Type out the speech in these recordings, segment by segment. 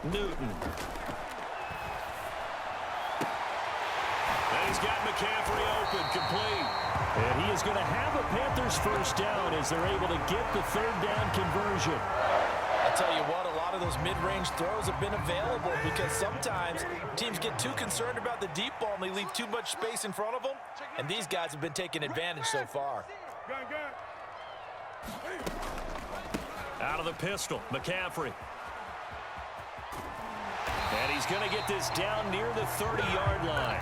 Newton. And he's got McCaffrey open, complete. And he is going to have a Panthers first down as they're able to get the third down conversion. I'll tell you what, a lot of those mid-range throws have been available because sometimes teams get too concerned about the deep ball and they leave too much space in front of them. And these guys have been taking advantage so far. Out of the pistol, McCaffrey. And he's going to get this down near the 30-yard line.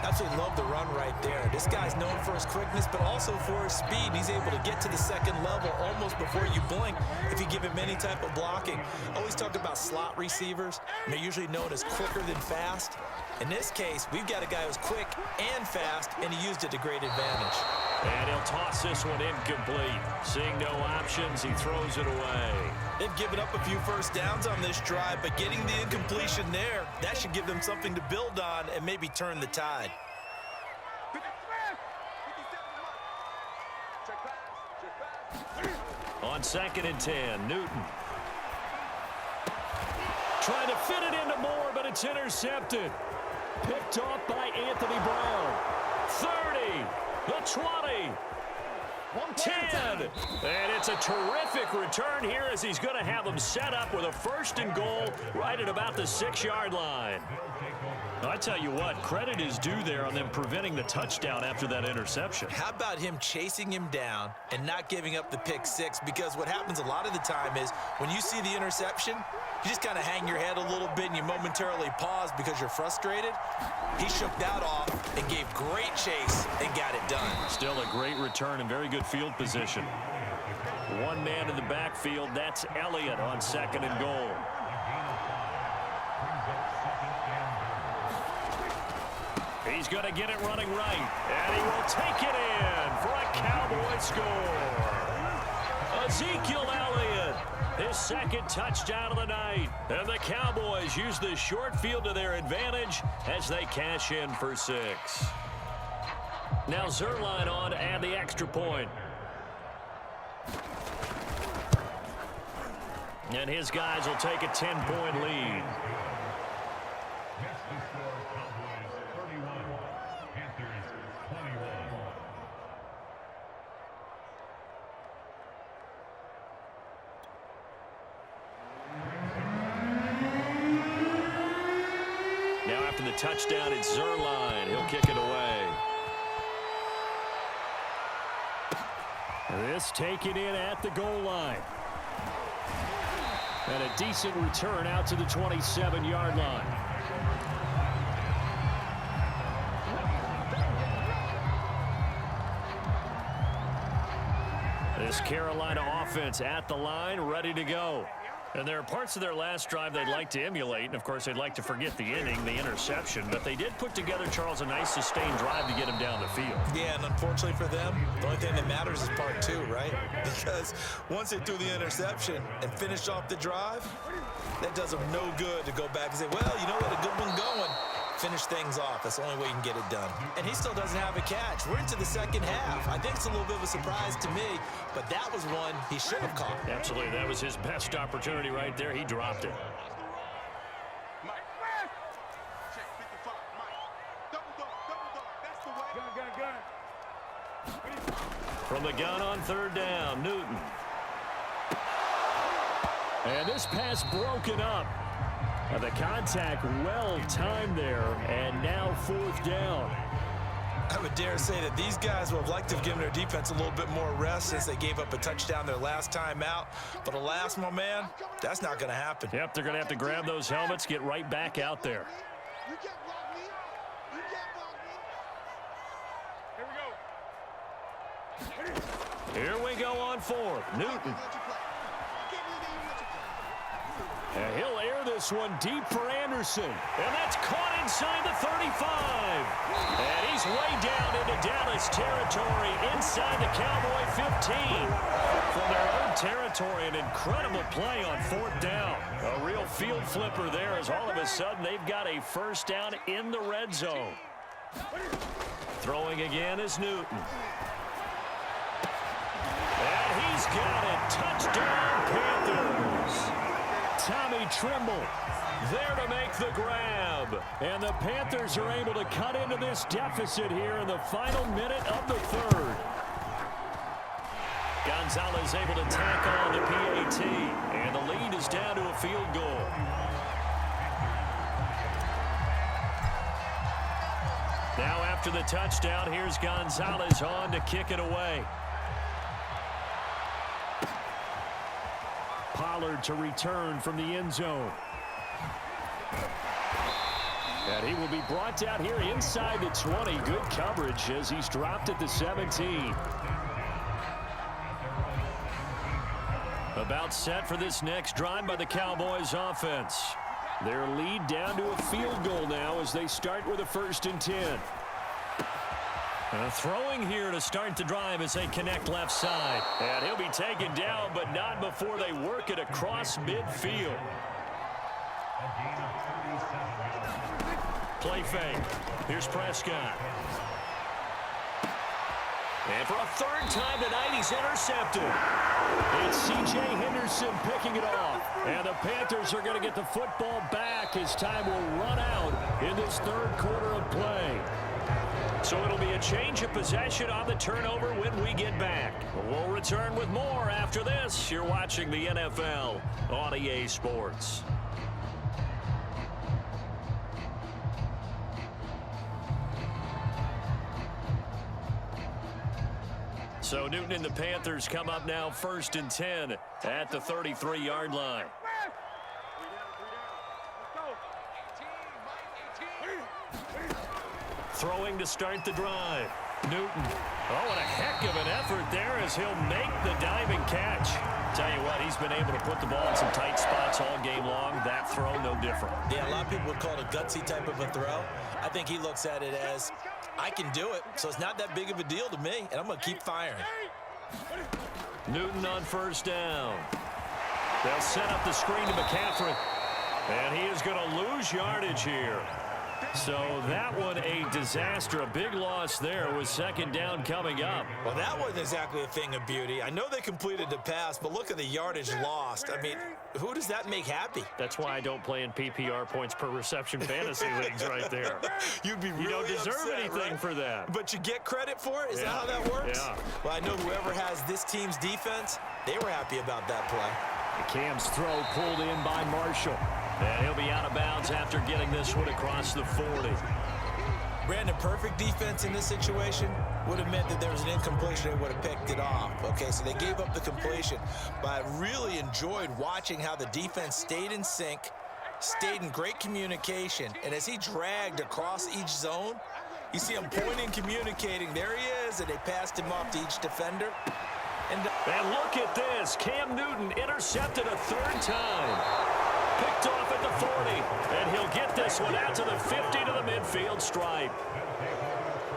Absolutely love the run right there. This guy's known for his quickness, but also for his speed. And he's able to get to the second level almost before you blink if you give him any type of blocking. I always talk about slot receivers, and they're usually known as quicker than fast. In this case, we've got a guy who's quick and fast, and he used it to great advantage. And he'll toss this one incomplete. Seeing no options, he throws it away. They've given up a few first downs on this drive, but getting the incompletion there, that should give them something to build on and maybe turn the tide. On 2nd and 10, Newton. Trying to fit it into Moore, but it's intercepted. Picked off by Anthony Brown. 30, the 20. 10, and it's a terrific return here as he's going to have them set up with a 1st and goal right at about the 6-yard line. I tell you what, credit is due there on them preventing the touchdown after that interception. How about him chasing him down and not giving up the pick six? Because what happens a lot of the time is when you see the interception, you just kind of hang your head a little bit and you momentarily pause because you're frustrated. He shook that off and gave great chase and got it done. Still a great return and very good field position. One man in the backfield, that's Elliott on 2nd and goal. He's going to get it running right, and he will take it in for a Cowboy score. Ezekiel Elliott, his 2nd touchdown of the night. And the Cowboys use the short field to their advantage as they cash in for 6. Now Zerline on to add the extra point. And his guys will take a 10-point lead. Now after the touchdown, it's Zerline. He'll kick it away. This taken in at the goal line. And a decent return out to the 27-yard line. This Carolina offense at the line, ready to go. And there are parts of their last drive they'd like to emulate. And, of course, they'd like to forget the inning, the interception. But they did put together, Charles, a nice sustained drive to get him down the field. Yeah, and unfortunately for them, the only thing that matters is part 2, right? Because once they threw the interception and finished off the drive, that does them no good to go back and say, well, you know what, a good one going. Finish things off. That's the only way you can get it done. And he still doesn't have a catch. We're into the second half. I think it's a little bit of a surprise to me, but that was one he should have caught. Absolutely. That was his best opportunity right there. He dropped it. From the gun on 3rd down, Newton. And this pass broken up. The contact well timed there, and now 4th down. I would dare say that these guys would have liked to have given their defense a little bit more rest since they gave up a touchdown their last time out. But alas, my man, that's not going to happen. Yep, they're going to have to grab those helmets, get right back out there. Here we go on 4th. Newton. And he'll air this one deep for Anderson. And that's caught inside the 35. And he's way down into Dallas territory inside the Cowboy 15. From their own territory, an incredible play on 4th down. A real field flipper there as all of a sudden they've got a first down in the red zone. Throwing again is Newton. And he's got it Trimble there to make the grab. And the Panthers are able to cut into this deficit here in the final minute of the third. Gonzalez able to tack on the PAT, and the lead is down to a field goal. Now after the touchdown, here's Gonzalez on to kick it away. Pollard to return from the end zone. And he will be brought down here inside the 20. Good coverage as he's dropped at the 17. About set for this next drive by the Cowboys offense. Their lead down to a field goal now as they start with a 1st and 10. Throwing here to start the drive as they connect left side. And he'll be taken down, but not before they work it across midfield. Play fake. Here's Prescott. And for a 3rd time tonight, he's intercepted. It's C.J. Henderson picking it off. And the Panthers are going to get the football back as time will run out in this 3rd quarter of play. So it'll be a change of possession on the turnover when we get back. We'll return with more after this. You're watching the NFL on EA Sports. So Newton and the Panthers come up now 1st and 10 at the 33-yard line. Throwing to start the drive. Newton. Oh, and a heck of an effort there as he'll make the diving catch. Tell you what, he's been able to put the ball in some tight spots all game long. That throw, no different. Yeah, a lot of people would call it a gutsy type of a throw. I think he looks at it as, I can do it, so it's not that big of a deal to me, and I'm going to keep firing. Newton on 1st down. They'll set up the screen to McCaffrey. And he is going to lose yardage here. So that one a disaster. A big loss there with 2nd down coming up. Well, that wasn't exactly a thing of beauty. I know they completed the pass, but look at the yardage lost. I mean, who does that make happy? That's why I don't play in PPR points per reception fantasy leagues right there. You'd be really You don't deserve upset, anything right? for that. But you get credit for it? Is that how that works? Yeah. Well, I know whoever has this team's defense, they were happy about that play. Cam's throw pulled in by Marshall. And he'll be out of bounds after getting this one across the 40. Brandon, perfect defense in this situation would have meant that there was an incompletion. They would have picked it off. Okay, so they gave up the completion. But I really enjoyed watching how the defense stayed in sync, stayed in great communication. And as he dragged across each zone, you see him pointing, communicating. There he is, and they passed him off to each defender. And look at this. Cam Newton intercepted a 3rd time. Picked off at the 40, and he'll get this one out to the 50 to the midfield stripe.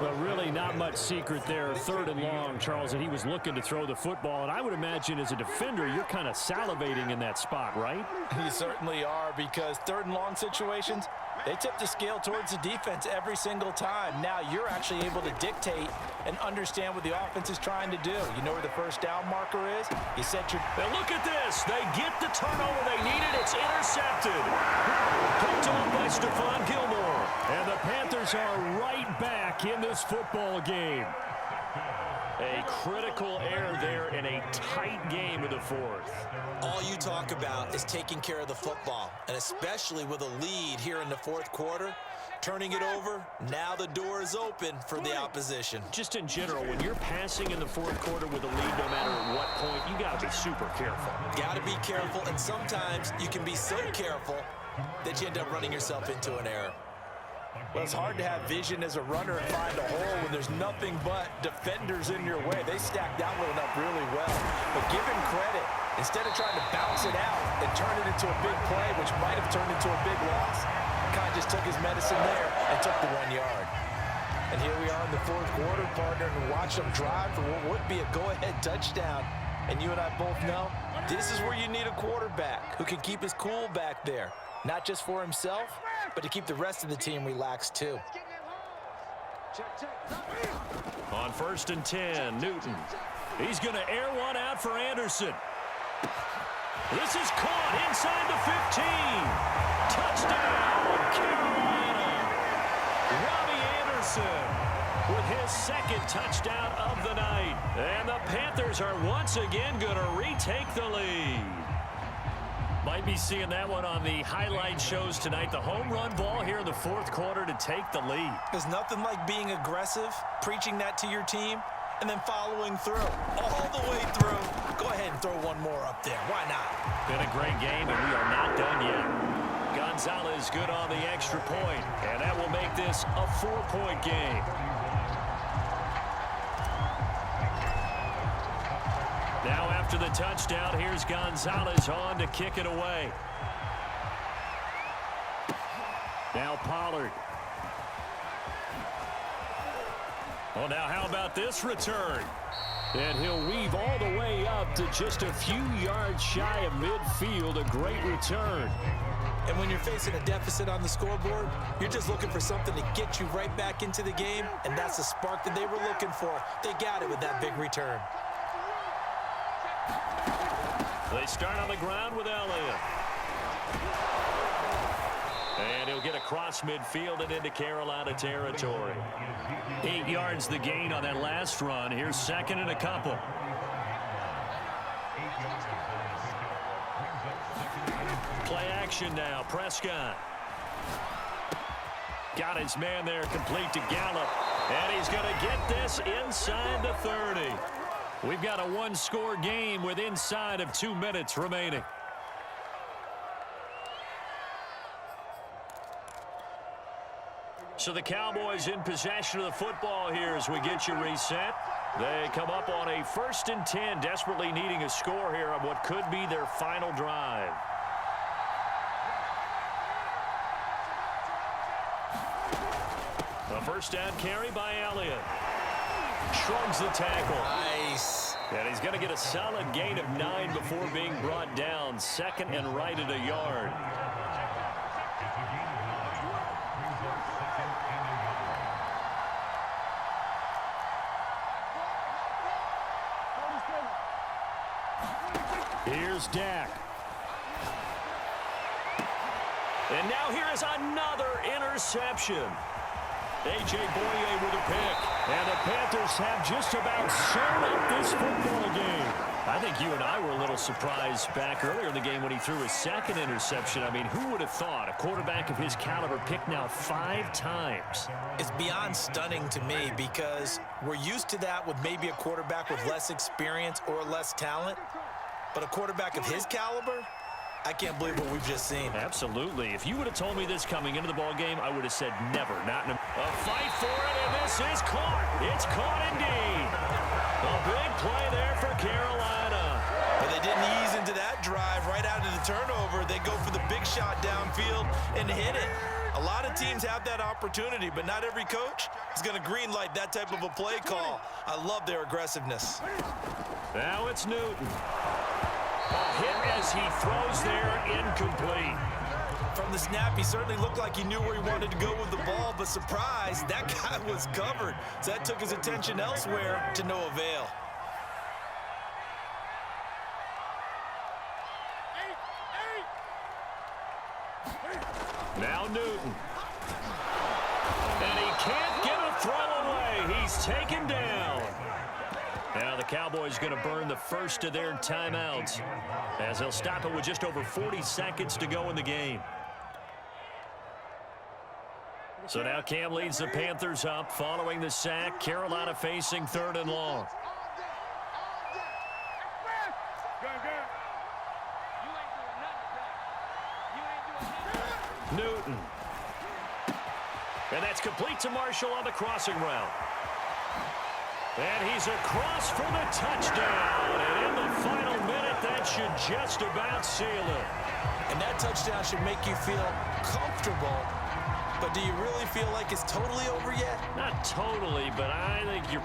Well, really not much secret there. 3rd and long, Charles, and he was looking to throw the football. And I would imagine as a defender, you're kind of salivating in that spot, right? You certainly are, because 3rd and long situations, they tip the scale towards the defense every single time. Now you're actually able to dictate and understand what the offense is trying to do. You know where the 1st down marker is? You set your... Now look at this. They get the turnover they needed. It's intercepted. Picked off by Stephon Gilmore. And the Panthers are right back in this football game. A critical error there in a tight game of the 4th. All you talk about is taking care of the football, and especially with a lead here in the 4th quarter, turning it over, now the door is open for the opposition. Just in general, when you're passing in the 4th quarter with a lead, no matter at what point, you got to be super careful. Got to be careful, and sometimes you can be so careful that you end up running yourself into an error. Well, it's hard to have vision as a runner and find a hole when there's nothing but defenders in your way. They stacked that one up really well. But give him credit. Instead of trying to bounce it out and turn it into a big play, which might have turned into a big loss, kind of just took his medicine there and took the 1 yard. And here we are in the 4th quarter, partner, and watch them drive for what would be a go-ahead touchdown. And you and I both know this is where you need a quarterback who can keep his cool back there. Not just for himself, but to keep the rest of the team relaxed too. On 1st and 10, Newton. He's going to air one out for Anderson. This is caught inside the 15. Touchdown, Carolina. Robbie Anderson with his second touchdown of the night. And the Panthers are once again going to retake the lead. Might be seeing that one on the highlight shows tonight. The home run ball here in the fourth quarter to take the lead. There's nothing like being aggressive, preaching that to your team, and then following through. All the way through. Go ahead and throw one more up there. Why not? Been a great game, and we are not done yet. Gonzalez good on the extra point, and that will make this a 4-point game. Now after the touchdown, here's Gonzalez on to kick it away. Now Pollard. Oh, now how about this return? And he'll weave all the way up to just a few yards shy of midfield. A great return. And when you're facing a deficit on the scoreboard, you're just looking for something to get you right back into the game, and that's the spark that they were looking for. They got it with that big return. They start on the ground with Elliott. And he'll get across midfield and into Carolina territory. 8 yards the gain on that last run. Here's second and a couple. Play action now. Prescott. Got his man there complete to Gallup. And he's going to get this inside the 30. We've got a one-score game with inside of 2 minutes remaining. So the Cowboys in possession of the football here as we get you reset. They come up on a 1st and 10, desperately needing a score here on what could be their final drive. A first down carry by Elliott. Shrugs the tackle. Nice. And he's going to get a solid gain of 9 before being brought down. Second and right at a yard. Here's Dak. And now here is another interception. A.J. Boye with a pick. And the Panthers have just about sewn up this football game. I think you and I were a little surprised back earlier in the game when he threw his second interception. I mean, who would have thought a quarterback of his caliber picked now 5 times? It's beyond stunning to me because we're used to that with maybe a quarterback with less experience or less talent. But a quarterback of his caliber, I can't believe what we've just seen. Absolutely. If you would have told me this coming into the ball game, I would have said never. Not in a fight for it, and this is caught. It's caught indeed. A big play there for Carolina. But they didn't ease into that drive right out of the turnover. They go for the big shot downfield and hit it. A lot of teams have that opportunity, but not every coach is going to greenlight that type of a play call. I love their aggressiveness. Now it's Newton. A hit as he throws there, incomplete. From the snap, he certainly looked like he knew where he wanted to go with the ball, but surprise, that guy was covered. So that took his attention elsewhere to no avail. Now Newton. And he can't get a throw away. He's taken down. Now the Cowboys going to burn the first of their timeouts as they'll stop it with just over 40 seconds to go in the game. So now Cam leads the Panthers up following the sack. Carolina facing 3rd and long. Newton. And that's complete to Marshall on the crossing route. And he's across for the touchdown. And in the final minute, that should just about seal it. And that touchdown should make you feel comfortable. But do you really feel like it's totally over yet? Not totally, but I think you're